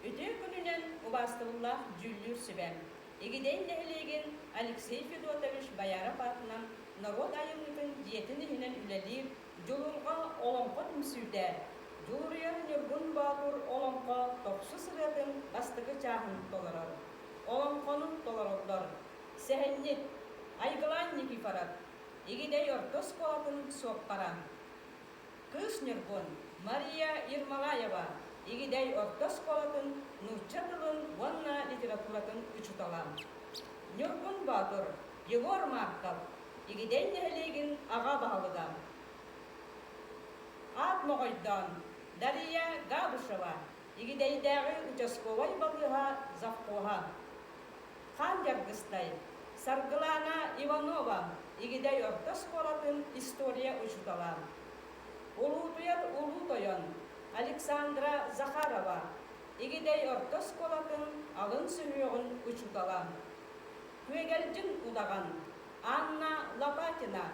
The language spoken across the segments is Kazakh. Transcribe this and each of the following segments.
Öte gününen ubastıllah cüllür süben. Egideyim nehlegen Alexey Fedotович Bayarap atынан народ айымытын диетінігінен үлелер, жолырға олонға мүсүрді. Жолырыян нөргін бағыр олонға тоқсы сыратын бастығы чағын толарар. Олонғының толаралар. Сәхеннет, айгылан Никифорат. Егидей ортос қолатын соқпаран. Кыз нөргін Мария Ермолаева. Егидей ортос қолатын Нурчатылын ванна литературатын үчуталан. Нөргін бағыр Егор Марков. Егидей нәлеген аға бағылыдан. Ат Моғайдан, Дария Габышева, егидейдегі участковай бағыға завқоға. Хан Яргыстай, Саргылана Иванова, егидей ортас қолатын история ұшыталан. Улутуяр Улутоян, Александра Захарова, егидей ортас қолатын алын сүмеуғын ұшыталан. Көйгелжін ұдаған, Анна Лопатина,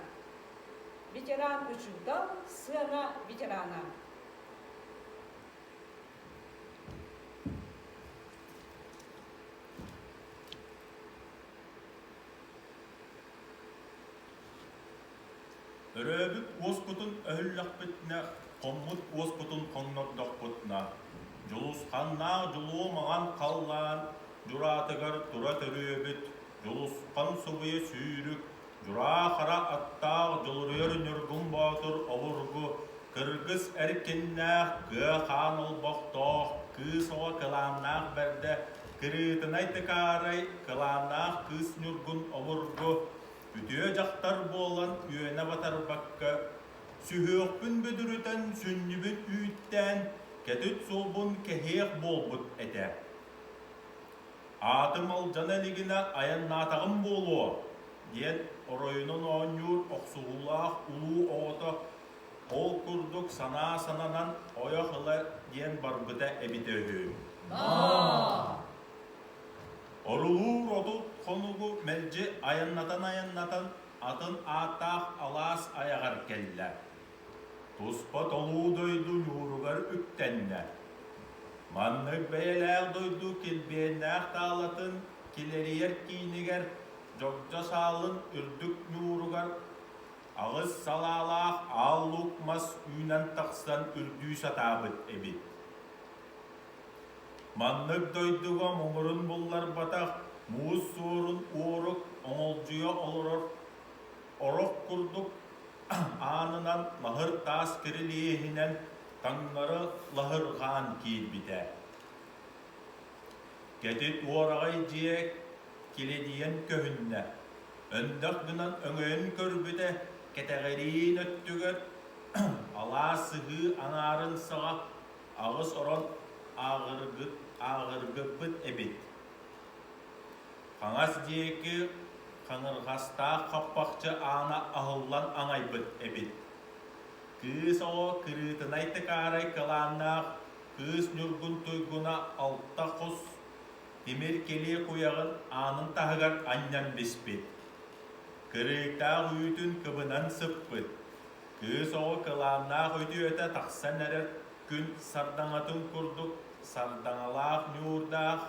ветеран учудал, сына ветерана. Өрөбүт уоспутун өһүллахпытна, коммут уоспутун коңнордохпутна. Жулусханна жулуомаган қаллан, журатыгар тура төрөбүт. Жолусқан сұбыя сүйрік, жура қара аттақ, жолырыр нүргін батыр олырғы, кыргыз әркеннәқ, ғы қан олбақтақ, кыз оға кыланнақ бәрді, кірітінай тікарай, кыланнақ кыз нүргін олырғы, үтіе жақтар болан үйені батар баққа, сүйіқпін бүдірітен, сүннібін үйттен, кәтіт солбын кәхеқ болбыт әті. Атым ал жанелігіне аян натағым болу, ден оройының оңюр оқсуғылақ ұлу оғыты ол күрдік сана-сананан ойақылы ден барбыда әбіті өйім. Орулур отут қонуғы мәлжі аяннатан атын атақ алас аяғар келді. Тұспа толу дойду нүрігар үктенді. Маннык бәйеләг дойду келбейнәк талатын, келерiyер кейнігер, жокжа салын үрдік нүрігар, ағыз салалақ аллук мас үйнен тақсан үрдүй сатабыт әбит. Маннык дойдуға мұңырын боллар батақ, мұыз суырын уырық, оңылжуя олырыр, орық күрдік, анынан махыр тас кірілейінен, таңнары лахырған кейбіді. Кәтет орағай жиек келедейін көхінне. Өндік дынан өңейін көрбіді кәтәғерейін өттігір. Ала сығы аңарын сыға ағыз оран ағырғы бұд әбет. Қаңас дейкі қаңырғаста қаппақчы ана ағылан аңай бұд әбет. Кыз оғы кірітінай тікарай кыланнақ, кыз нүргін тойгуна алта қос, демер келе қояғын анын тағығар аннан беспет. Кіріктақ үйітін кыбынан сыппыт. Кыз оғы кыланнақ өйті өті тақсан әрір күн сардаңатын күрдік, сардаңалақ нүрдақ,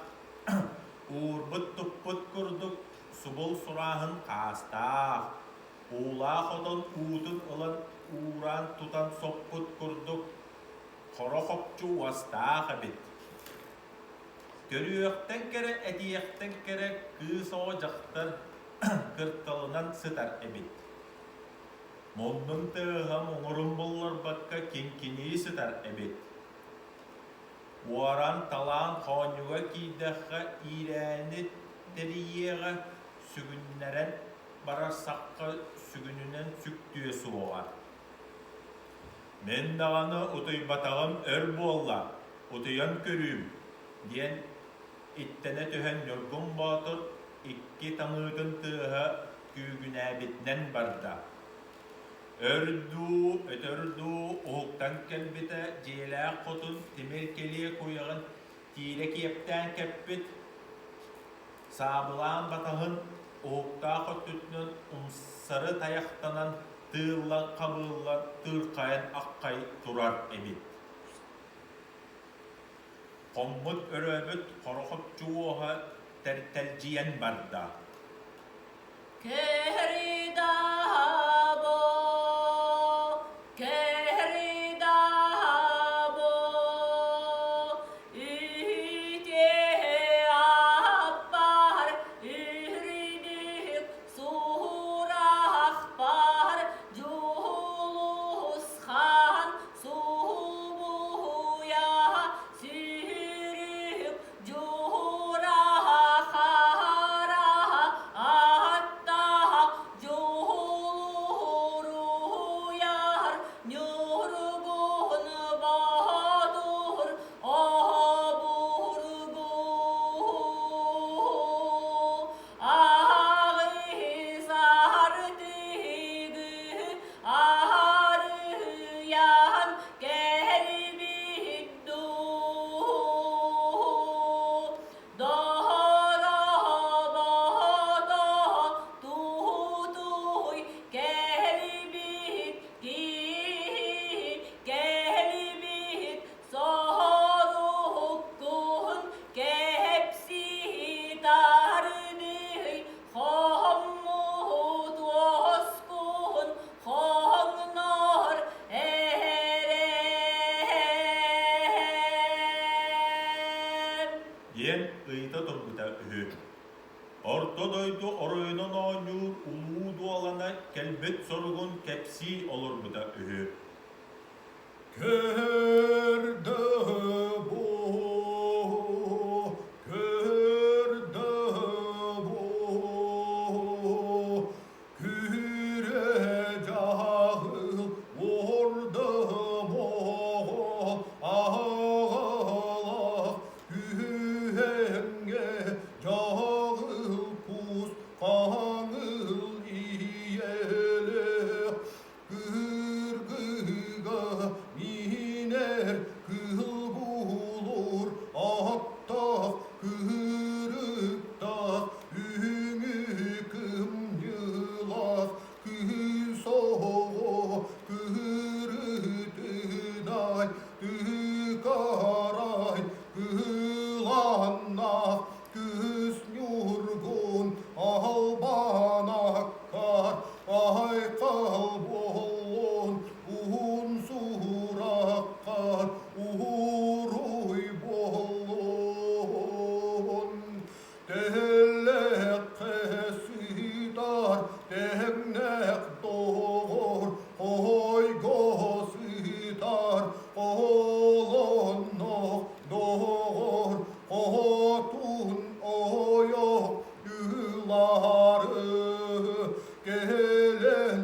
ұрбыт тұппыт күрдік, субыл сұрағын қастақ. Ула қотын ұйтын ұлын уран тутан соппут күрдік, қора қопчу уастақ әбет. Көріөқтен кәрі, әтиектен кәрі кыз оғы жақтар кіртталынан сытар әбет. Мұнның тыға мұңырын болар баққа кенкеней сытар әбет. Уаран талан қауынуға кейдіққа ирәні тәріеға сүгіннәрен барар саққа сүгінінен сүктүйе суға. Мен дағаны ұтай батағым өр болла, ұтайан көрім, ден иттәне төхен нүргін батыр, икки таңыдын тыға күйгін әбетнен барда. Өтөрду, ұғықтан кәлбеті, желәқ қотын, темер келе қойығын, тире кептен кәппет, сабылан батағын, ұғықта қоттүтінен ұмсары таяқтанан тыылла қабылла тырқайын аққай тұрар әбет. Kommut öröbüt korkup çuğuha tertelciyen barda. Kehri dabo, kehri dabo, ite appar, ihridik surah par, julus khan subuya, sirik jurah khara, atta juhuru yar, nyurgun bahadur, aburgu, aği sardıgı, ağrıyan gelbiddu, dara bahada tutuy gelbid ki gelbid sarukun kepsi darnıy hammut oskun hangnar erem. Yen ıyta durguda ühü. Orta doydu oroyunun oynur umudu alana kelbet sorgun kepsi olur bu da ühü. Kerde bo, küre cahil orda mo, ağla kühenge cahil pus kanıl iyele, kırgıga miner kıl bulur atta kırıkta ümü kım yılak küsoğu kırıtıday tıkaray kılannak küs yurgun albanakar ay kalbolun unsurakar uruy bolun tellek kesidar temnek doğur oy gosidar olon doğur otun oyok yılları gelen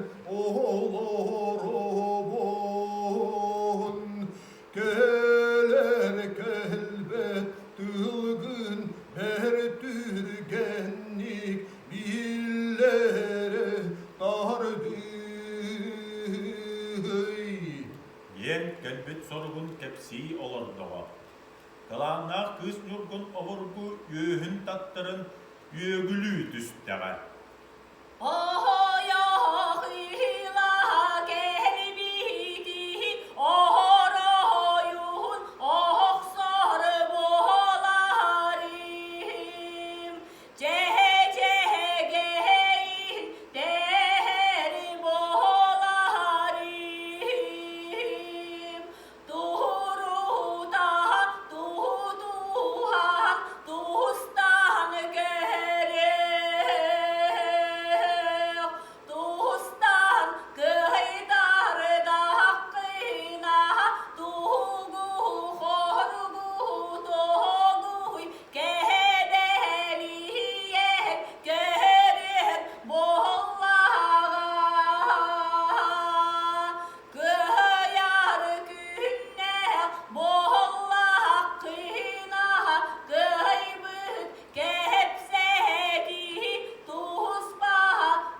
olurun gelir kelbet tılgın bertürgenlik billere dardı. Yen kelbet sorgun kepsi olur doğa. Kalanlar kız nurgun ovurgu yöhün tattırın yögülü düstege. Oh ya hila gelbidi ohroyun ohsar boğalarım cegeyin der boğalarım turuda tuduhan tustan gerek tustan kıydar dakkına tugu horgu doğuy kedeliye gerer boğağa kıyar günne boğağa kıyna kıybıt kepsedi tuzba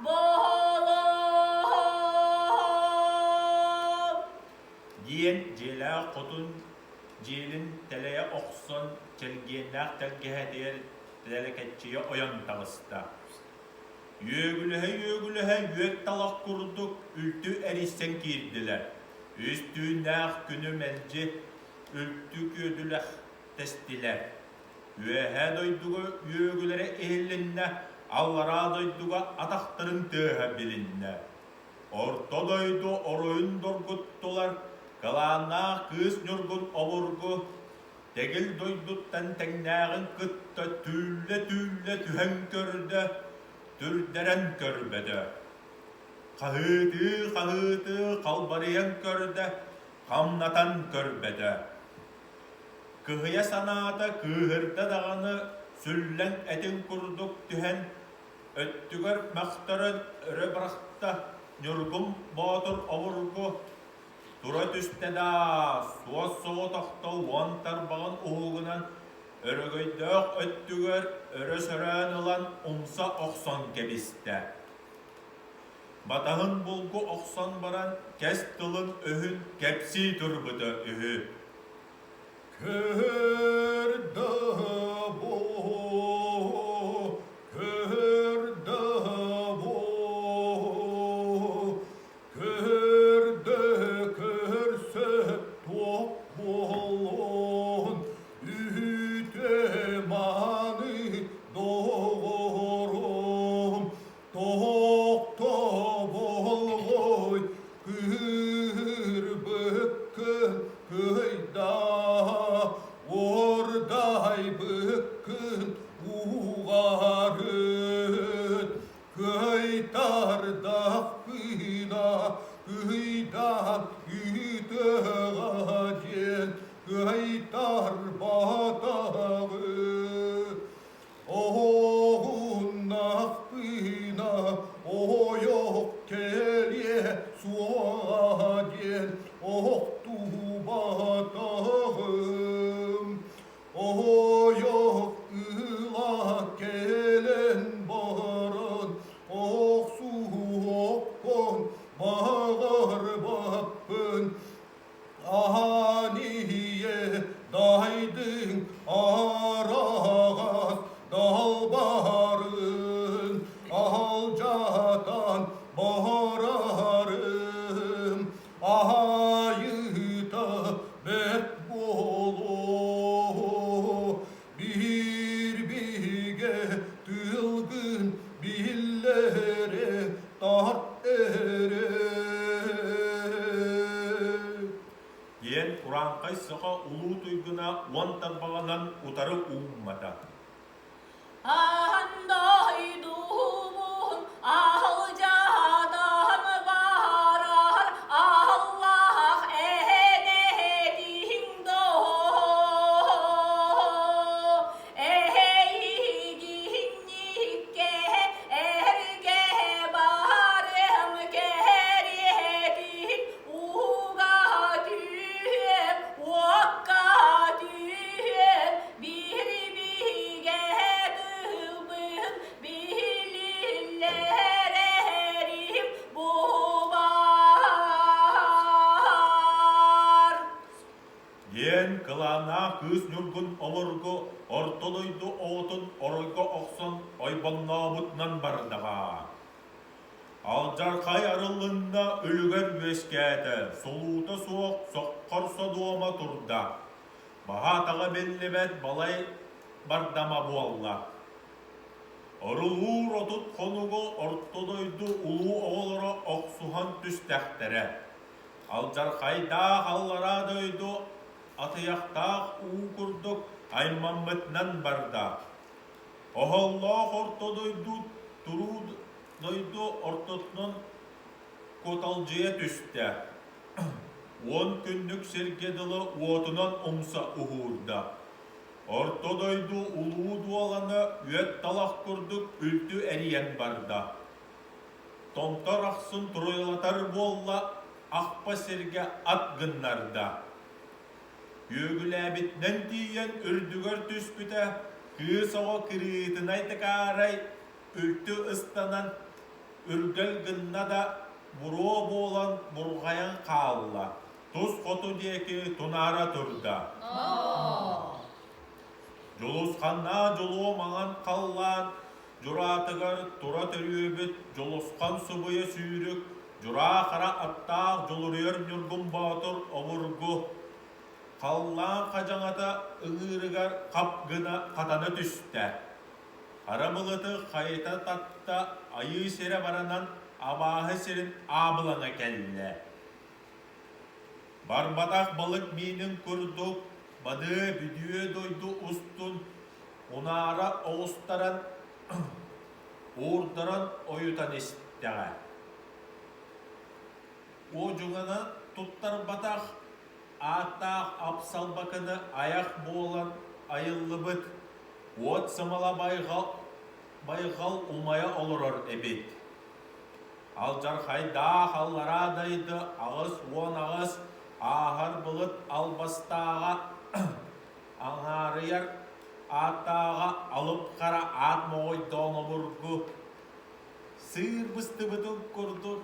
boğulum. Yen jela kotun jelin teleye okson çelgenak telgehe der teleketçiye oyan tağısta. Yögülühe yök talak kurduk ültü eristen girdiler. Üstünak günü melci ültü gödülek testiler. Üehe doydugu üögülere ehlinne, allara doyduga ataqtırın tığha bilinne. Orta doydu oroyun dorguttular, kalana kız nurgun olurgu, tegil doyduttan tengnağın kıtta tülle tühen körde, türderen körbede. Kahıtı kalbariyen körde, kamnatan körbede. Kıhıya sanata kıhırda dağını, süllen etin kurduk tühen, öttügör maqtarın örö bırakta, nurgum botur avurgu, tura tüste da, suas soğu taqta uantar bağın uğugunan, örögöydöğ öttügör, örö sörönılan umsa oqson kebiste. Batahın bulgu oqson baran, kes tılın öhün, kepsi turbıda öhü. Kör dağbo, kör dağbo, körde körse tok bolon, ütemanı doğurum, tokta bolgoy, kırbıkkın kıyda. Orday bıkkın uğarın, kıytar dağına, kıydan yüdağacen, kıytar batağı. Oğun nakbına, o yok kelye suacen, oktu batağım. O yok ıla gelen baran, ok su okkon bağır babbın. Ahaniye daydın arağaz dalbarın, alcadan bahararım, ahayıta bet bolu, bir bige tılgın billere tart ere. Yen Kur'an sıqa ulu tuyguna uantar bağınan utarı ummata. Andoydumun alcadan varar, Allah ehedin do, eheyginike erge barım keredin uga düğüm, vakka düğüm, bir bige dıbım, bililler erim bu var. Yen kılana kız nurgun olurgu, ortoluydu oğutun orayga oqson oybannabutnan bardaga. Aljarkay arılığında ölüger üeskete, soluğuta soğuk soqqarsa doğma turda. Bahataga bellibet balay bardama bu Allah. Orulur otut konugu ortoluydu ulu oğlara oqsuhan tüstektere. Aljarkayda hallara döydü, atıyaqtaq uğurduk aymammetnan barda. Oholloq ortoduydu, turu doydu ortotun kotalcıya tüste. 10 günlük sergedili otunan umsa uhurda. Ortodoydu ulu dualanı üet talaq kurduk ültü eriyen barda. Tomtar axsın turuylatar bolla akpa serge at gınlarda. Yügülabitnen diyen ürdügör tüspüte kısağa kırıtınay tekaray ültü ıstanan ürgel gınna da buru boğulan burgayan kalla. Tuz kotu diye ki tunara turda. Joluskanna joluğu mağan kallan, juratıgar tura törübüt, joluskan subuya sürük, jura kara attaq joluruyar nürgün batır ovurgu. Kallan kacanata ığırıgar kapgına katana düştü. Karabılıtı kayıta tatta ayı sere baranan abahı serin abılana geldi. Barbadak balık minin kurduk, badığı büdüğü doydu ustun, unara oğustaran, uğurdaran oyutan isteğe. O cüngana tuttar batak, ataq apsal bakını ayak boğulan ayıllı bıt, ot samala baygal umaya olurur ebit. Alcar hayda hallara daydı, ağız on ağız, ahar bılıt albastağa, anarıyar atağa alıp kara at moğoy donu burgu. Sığır bıstı bıtın kurdu,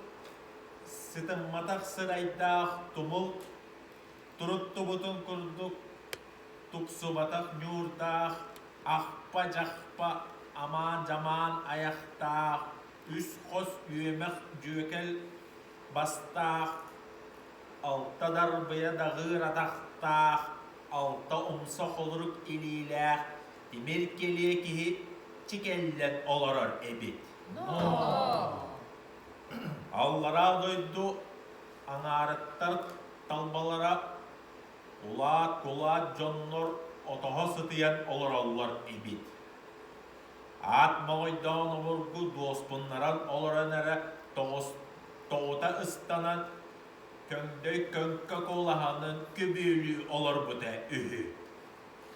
sıtın matak sıraydağ tumul, turuttu bıtın kurduk, tuksu batak nyurdağ, akpa jakpa aman jaman ayaktağ, üs kos üyemek cükel bastağ, altta darbıya da gığır ataktağ, altta umsak oluruk iliyle, demir keliye kihi çikellen olurur ebit. Allara doydu, anarıttar talbalara, ula kula jonnor otoha sıtıyan olur allar ebit. At mağaydan vurgu dospunlaran oluran ere toğuta ıstanan köngde köngke kolahanın kübülü olur bu da ühü.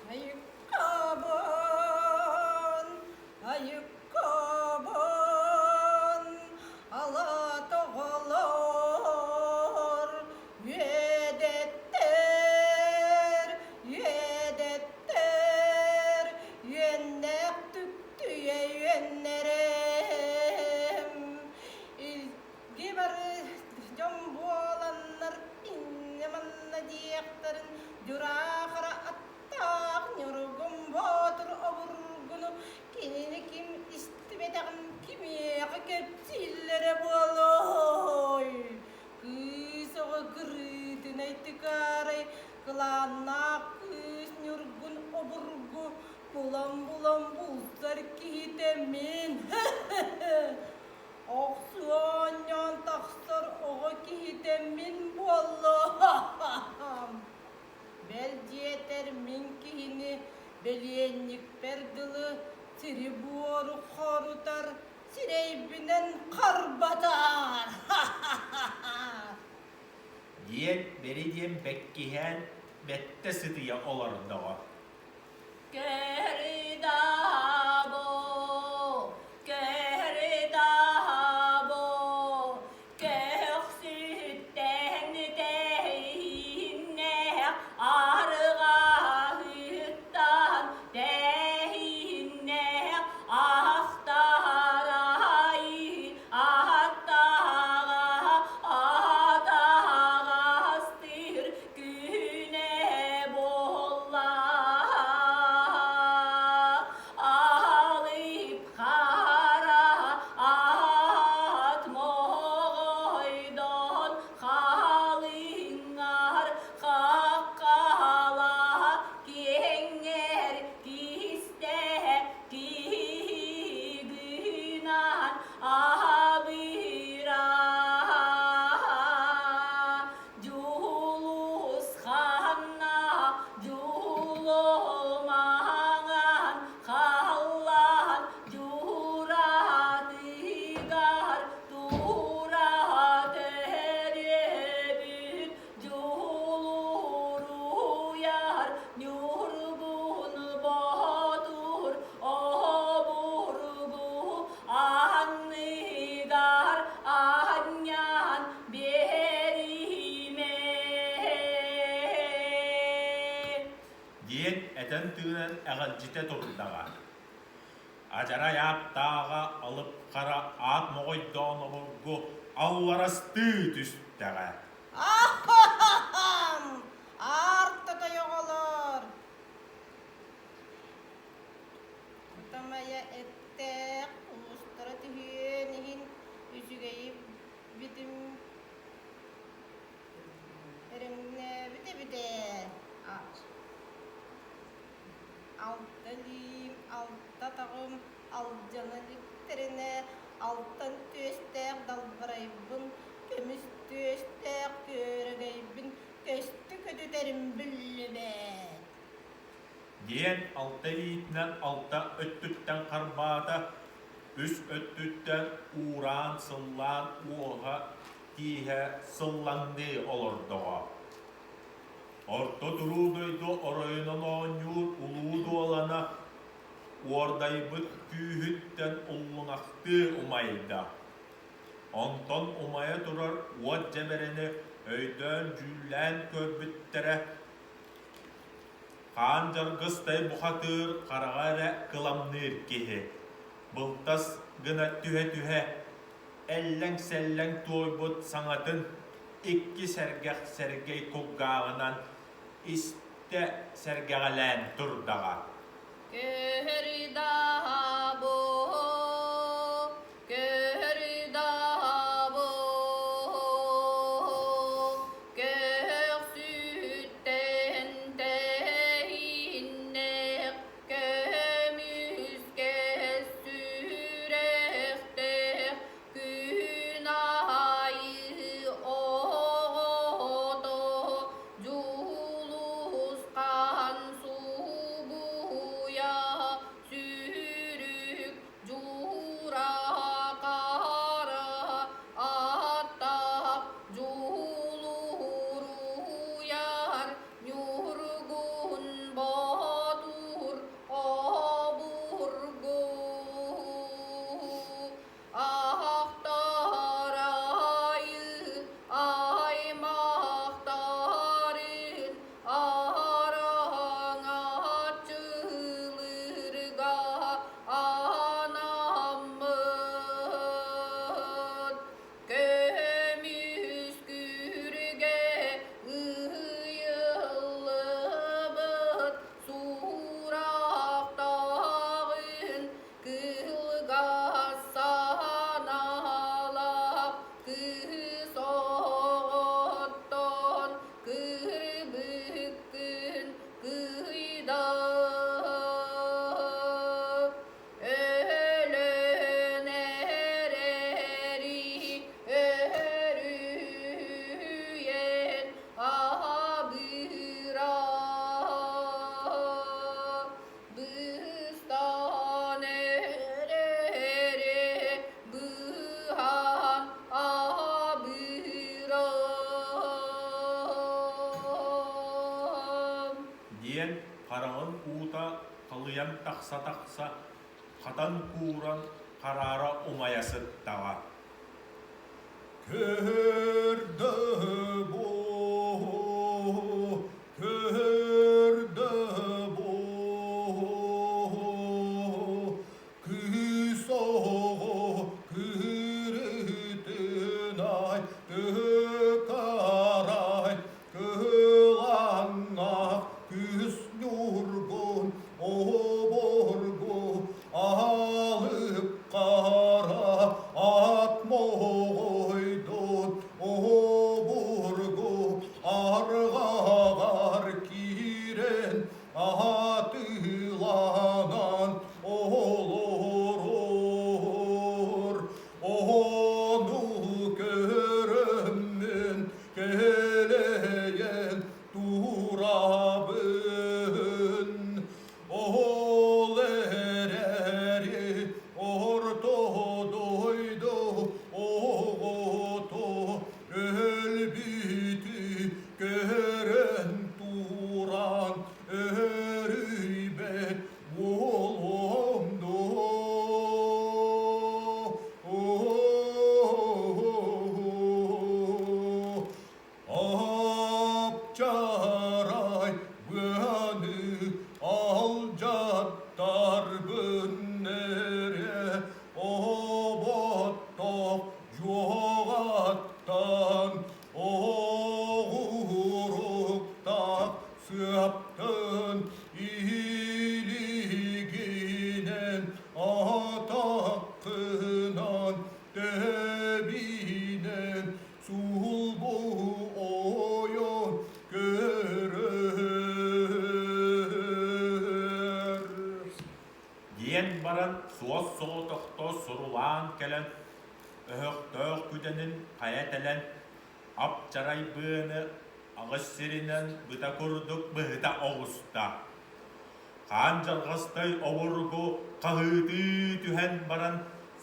Ayıkkabın, ala toğular, yedetler, yönnek tüktüye yönlerim. İlgi var jombu olanlar, innemanna diyeklerin, durağıra attaq, yorgun botur oburgunu, kinini kim istemeden kimiye kepsillere boloy. Kız oğa gırıdın aytıkaray, kılana kız yorgun oburgu, bulam bulsar kihitemin. Oksuan yan taksar oğa kihitemin bolam. Bel diyeter min kihini belyenlik perdılı, siri boru korutar, sireybinen kar batar. Diyen beri diyen bekkihen bette sıtıya olur dağa. Keridabo, keksütten dehinne, arığa hüttan dehinne, ahtaray, ahtağa, atağastır güne bolla. Alıp kara at moğoydon halınlar kakkala kenger kiste kigınan abira julus hanna julolmangan kallan juradigar turat erebit juluruyar nyurgun botur oburgu annigar anyan berime. Diyen eten tığınan ağılcite turdağa. Acara yaptağa alıp kara at moğoydan olurgu allarastı tüsteğe. Aham! Artta da yoğalar. Utamaya ettek, uluslara tühüyenihin, üsügeyip bidim. Erimne bide bide. Altılıyım, altta tağım, alcanılıklarına, altın tüstek dalbıraybın, kömüz tüstek körügeybin, köstü kötüterim bülübet. Diyen altta liitinen altta öttütten karbada, üs öttütten uğran sıllan uoha tihe sıllandı olurduğa. Orta duruduydu orayının oğanyur uluğdu olana, ordaybıt kühütten ullunaktı umayda. Ondan umaya durar uat cebereni öydön cüllen körbüttere, Kaan jargыстay buhatır karagara kılamnır kehe. Bultas gına tühe ellen sellen toybut sanatın iki sergey kuggağınan iste sergelen turdağa. Köhür daha bu, köhür daha bu, kök sütten tehinnek, kömüz kesürekte, günahı oğdu, culus kan subuya, sürük cura kara, atta culuru yar, nyurgun batur oburgu. Ahtarayı ay mahtarın arang açılırga anamın kömüz kürge ıyıllıbıt surak dağın kılgasanalap kısotton kırbıkkın kıyda ölün ereri örüyen abıra bıstan ereri bıhan abıra. Diyen karağın uğuta kalıyan taksa katan kuğuran karara umayası dağa. Körde bu, körde bu, küso kürütün ay, kökaray, kılannak, küs nurgun, oborgu, alıp kara, atmoydun, oburgu, диен баран суос соғытықты сұрулан кәлін өһөктөөх күденін қаятелен ап жарай быыны ағыс серінен бұта күрдік бұта оғыста. Қан жарғастай овыргу қағыты түхен баран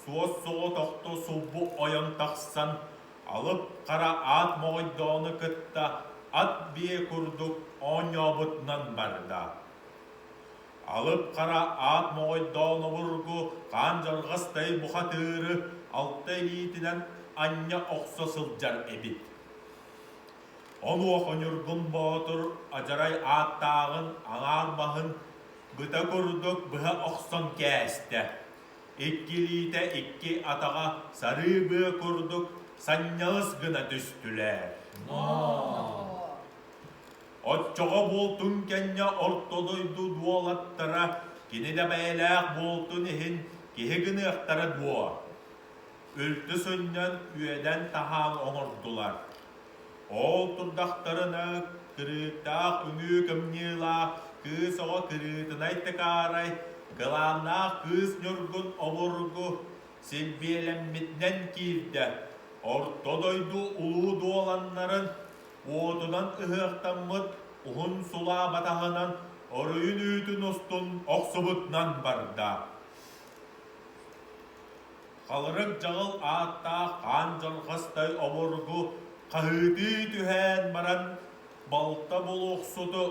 суос соғытықты субу ойын тақсан алып қара ат моғайдауны кытта ат бие күрдік оңябытнан барда. Алып қара ат моғайдауны вұргу қан жарғастай бұқатыры алтай лейтінен анья оқса сылжар эбит. Onu oqonurgun botur ajaray аттағын аңар бағын бұта көрдік бұға оқсан кәсті. Икки лейті икки атаға сары бұға көрдік саннялыс гына түстілер. Отчоға болтун кәнне ортодойду дуалаттара, кенеде бәйләқ болтун ехін кехегіні ақтара дуа. Өлті сөннен үйеден тахаң оңырдулар. Ол тұрдақтарына кіріттақ үңі көмнела кыз оға кіріттін айтты қарай, қылана кыз нүргін обырғы селбелеммітнен келді. Ортодойду ұлу дуаланларын отынан ұғықтамыд ұғын сұла батағынан орыйын үйтін ұстын оқсыбытнан барда. Қалырық жағыл атта қан жарғастай обырғы қағыты түхән баран балта бұл оқсуды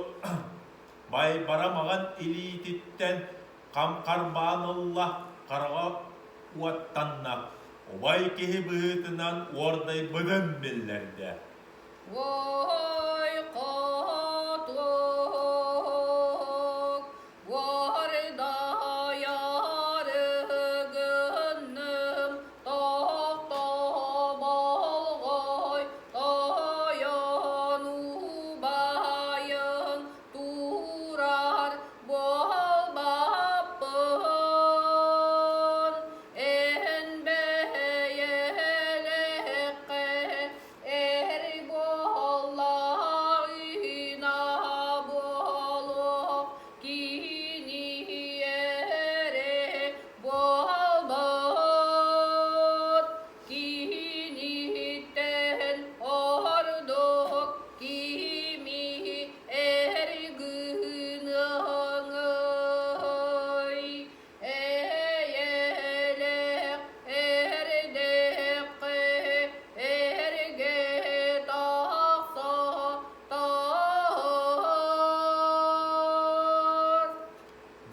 бай барамаған илитіттен қамқарбанылла қарға уаттанна. Обай кехі бұғытынан ордай бұдын білдерді. Вой қатук, варда ярығынным, тақта балғай, таяну байын турар болбаппын. Эн бәйелеқе боллағына болып киниере болбыт. Киниттен ордық кими әргініңай. Әйелек әрдеқе әрге тақса тар.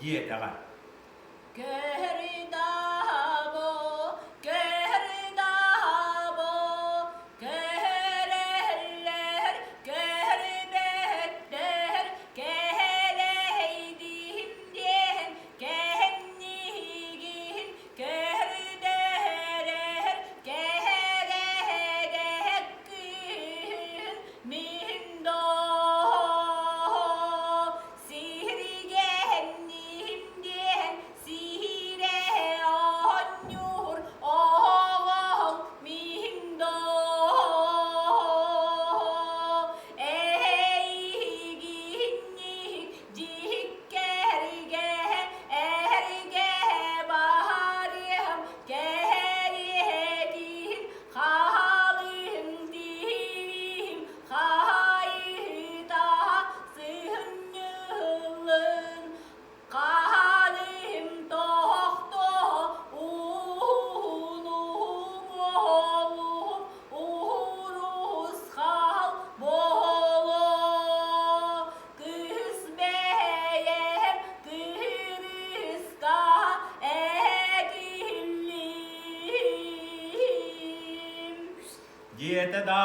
Диетаға. Кердабо, кердабо, керелер, кербеттер, керейдимден, кеннигин, кердерер, кередеккин, миндо, сиргеннимден, сире онюр, оғың миндо, эйгинник жиккерге әрге барым, кередин халым дирим, хайта сыннылын, қадым тоқты ұлым олым, урус хал болы. Кыз бәйем кырыска әділім. Диете да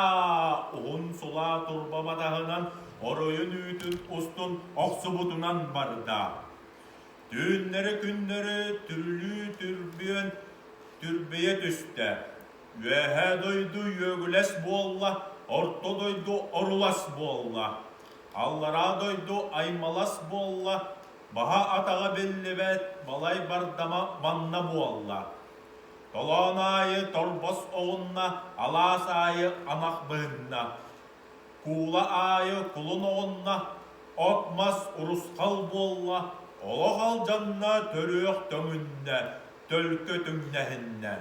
ұғын сұла турбамадағынан оройын үйтін ұстын оқсыбутынан барда. Түннері күннері түрлі түрбейін түрбeye түсті. Өәхә дойду өгілес болла, орто дойду орулас болла. Аллара дойду аймалас болла, баға атаға беллебет балай бардама манна болла. Толан айы торбос оғынна, алас айы анақ бұғынна. Кула айы кулын оғынна, отмас урусқал болла, Олох алжанна төрүөх төмүнне, төлкө түңнәһинне.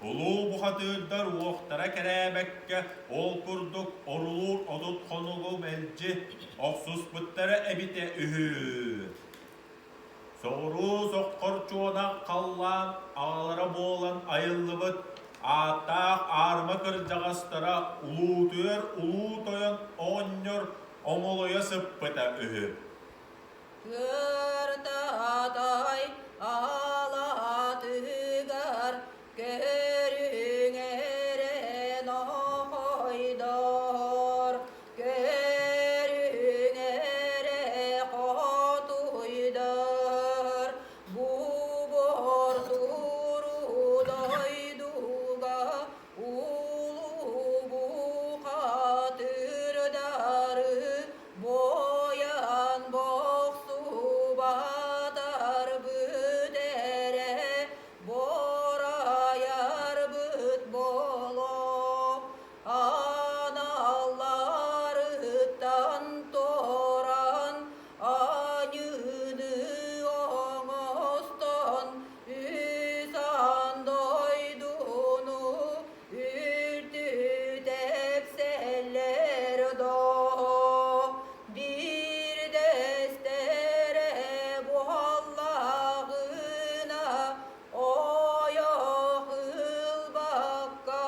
Улуу бухатыырдар уохтара кәрәбәккә ол курдук орулур одут хонугу мэлжи оксуспыттара эбите үһү. Соғыру соққыр чуона қаллан ағалара болан айыллыбыт аттақ арма кыржағастара улуу төр улуу тойон оңнyor оңолоя сыппыта үһү. Кыртатай алатыгар көрүңерен ойдор көрүңере котуйдор бубор турудойдуга улуу бухатырдары боян боксу батар бүдере бораяр бүт боло аналарыттан торан анюны оңостон үсандойдуну үртүтеп селлер до bir destere buhalлагына оёхыл бакка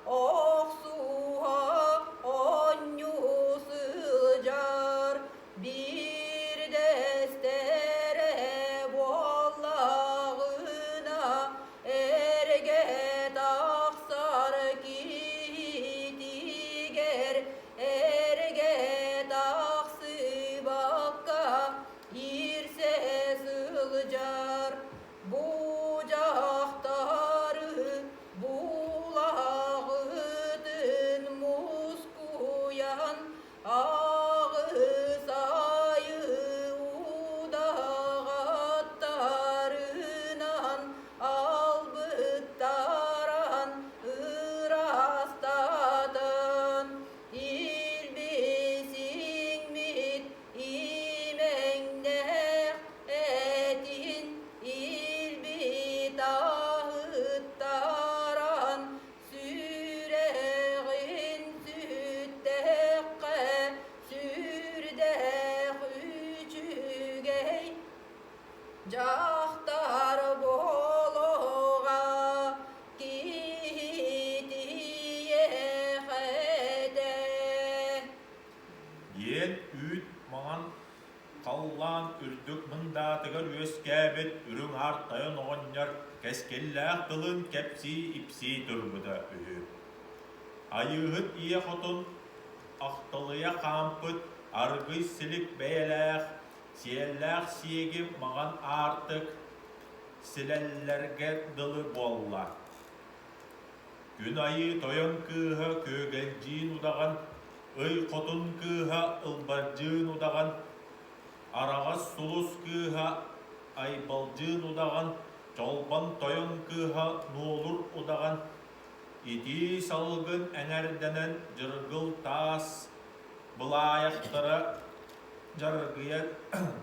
оксуha онюсылжар bir destere buhalлагына эрге таксар китигер эрге таксы бакка ирсе сылжар бу жактары булагытын мускуян агысайы удагаттарынан албыттаран ырастатын илбисиң мит имеңнех этин илбит ахыттаран сүрегин сүттекке сүрдех үчүгей жақтар болуға китиехеде. Ен үт маған қаллан үрдік мындатығыр өскәбет үрің артайын оғыннар кәскелләқ тылын кәпси ипси тұрбыда үхі. Айығыт ие қотын ақтылыя қампыт арғы сілік бәйеләқ сиелләқ сиегі маған артық сіләлләрге дылы болла. Күн айы тойын кыға көгәлжин удаған ый қотын кыға ылбаржын удаған арағас сулус кыға айбалжын удаған жолбан тойын кыға нолур удаған ити салгын әңәрденен жыргыл тас былаяқтары жаргыян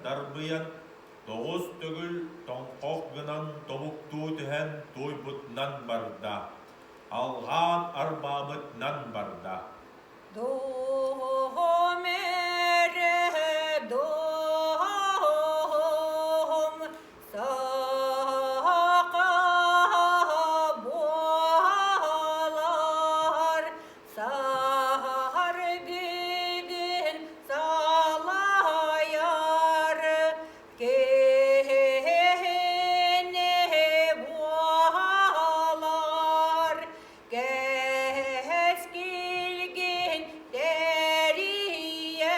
дарбыян тоғыз түгіл тоңқоқ гынан тобукту түһән тойбутнан барда алған арбабытнан барда Дом эре дом сака болар сар бүгін салаяр кене болар кескилген дәрия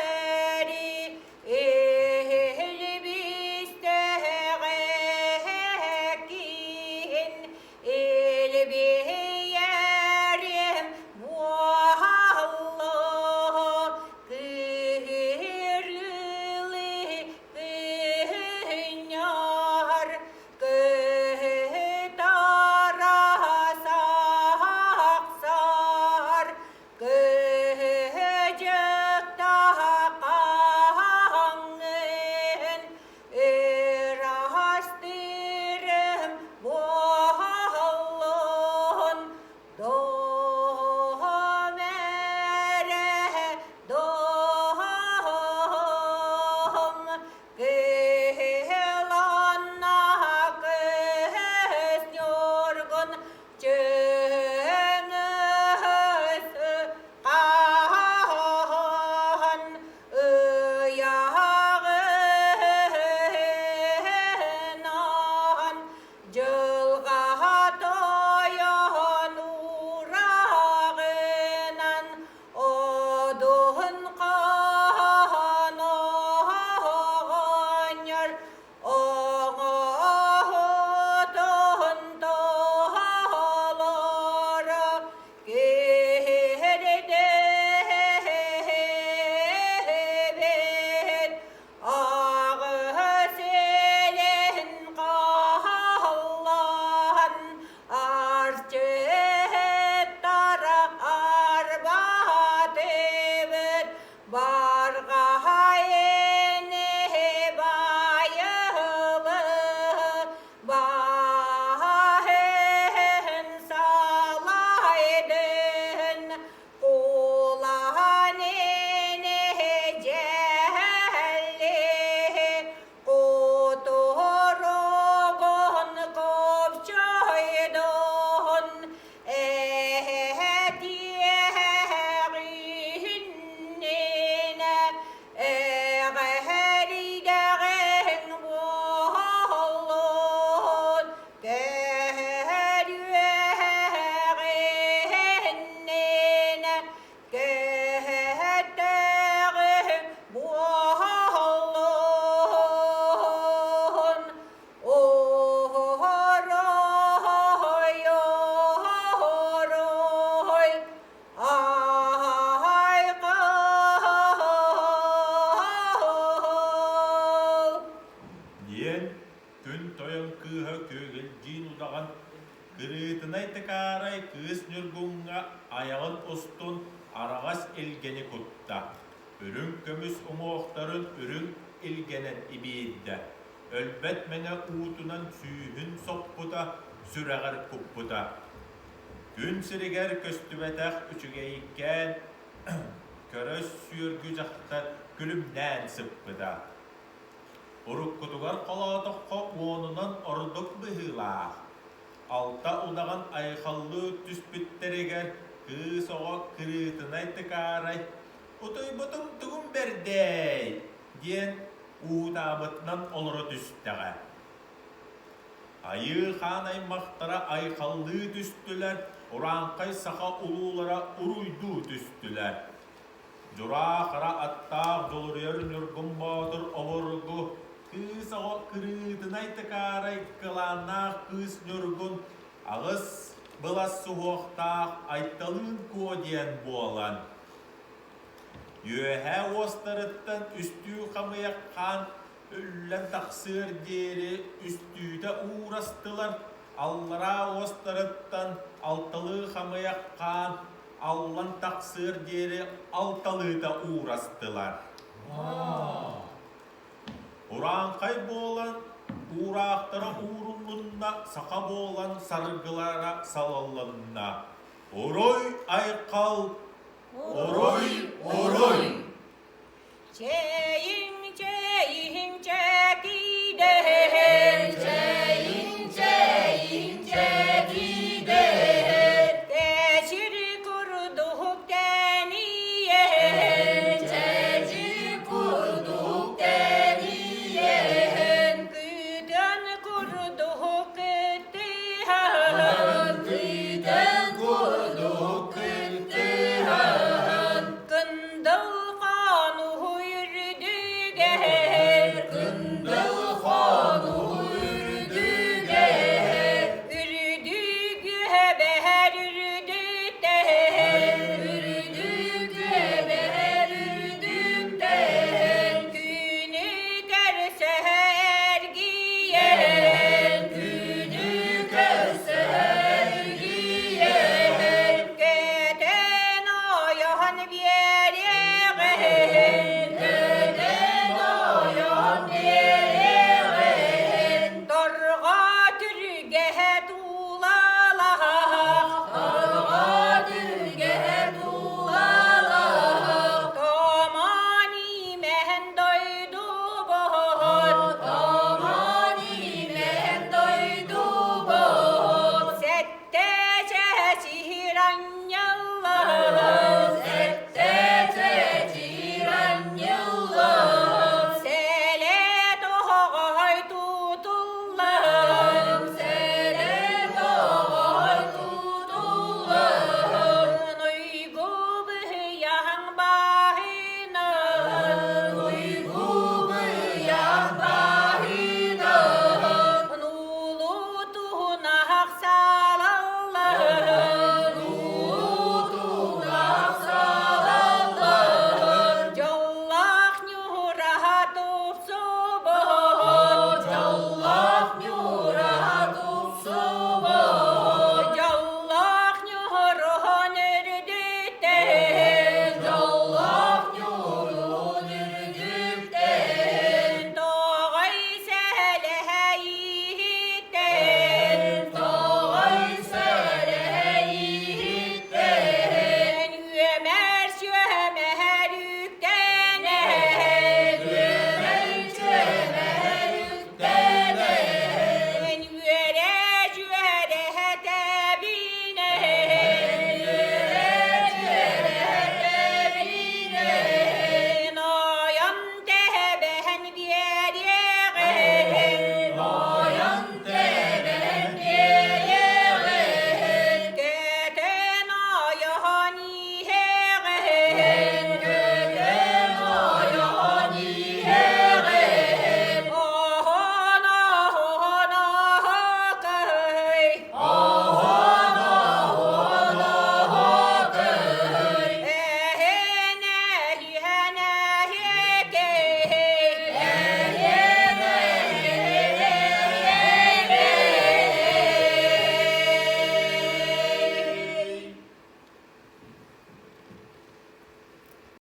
Күн тойон кыһа көгел жин удаган кырыытынай тыкаарай кыыс нюргунга аягын устун арагас илгени кутта. Үрүн көмүс оңоохтарын үрүн илгенен ибиидde. Өлбет меңе уутунан сүүһүн соппута, сүрәгәр куппута. Күн сиригер көстүбәтәх үчүгейиккән көрөс сүйөргү жакта күлүмнән сыппыта. Уруккутугар қалаатыққа уонунан ордук быһыылаах. Алта удаган айхаллыы түспүттеригер кыыс оҕо кырыытынай тыкаарай «Утуйбутум тугун бердей» диэн уутаабытынан олоро түстэҕэ. Айыы хаан аймахтара айхаллыы түстүлэр, ураанкай саха улуулара уруйдуу түстүлэр. Жураахара аттаах жолуруйар нүргүн баатыр олоргу кыыс оҕо кырыытынай тыкаарай кылааннаах кыыс нүргүн агыс былас суһуохтаах айталыын куо диэн буолан. Юэһэ уостарыттан үстүү хамыяккаан үллэн тахсыыр диэри үстүүтэ уурастылар. Аллара уостарыттан алталыы хамыяккаан аллан тахсыыр диэри алталыыта уурастылар. Ураанкай болан ураақтара ууруллунна саха болан саргылара салалланна. Орой айкал, орой. Çeyin çekiden, çeyin çekiden. Teşir kurduk deniyen, teşir kurduk deniyen. Güden kurduk ittihan, güden kurduk ittihan. Kındıl kanu yürüdüger, kındıl kanu yürüdüger. Ürdük heber ürdük der, ürdük heber ürdük der. Günü terse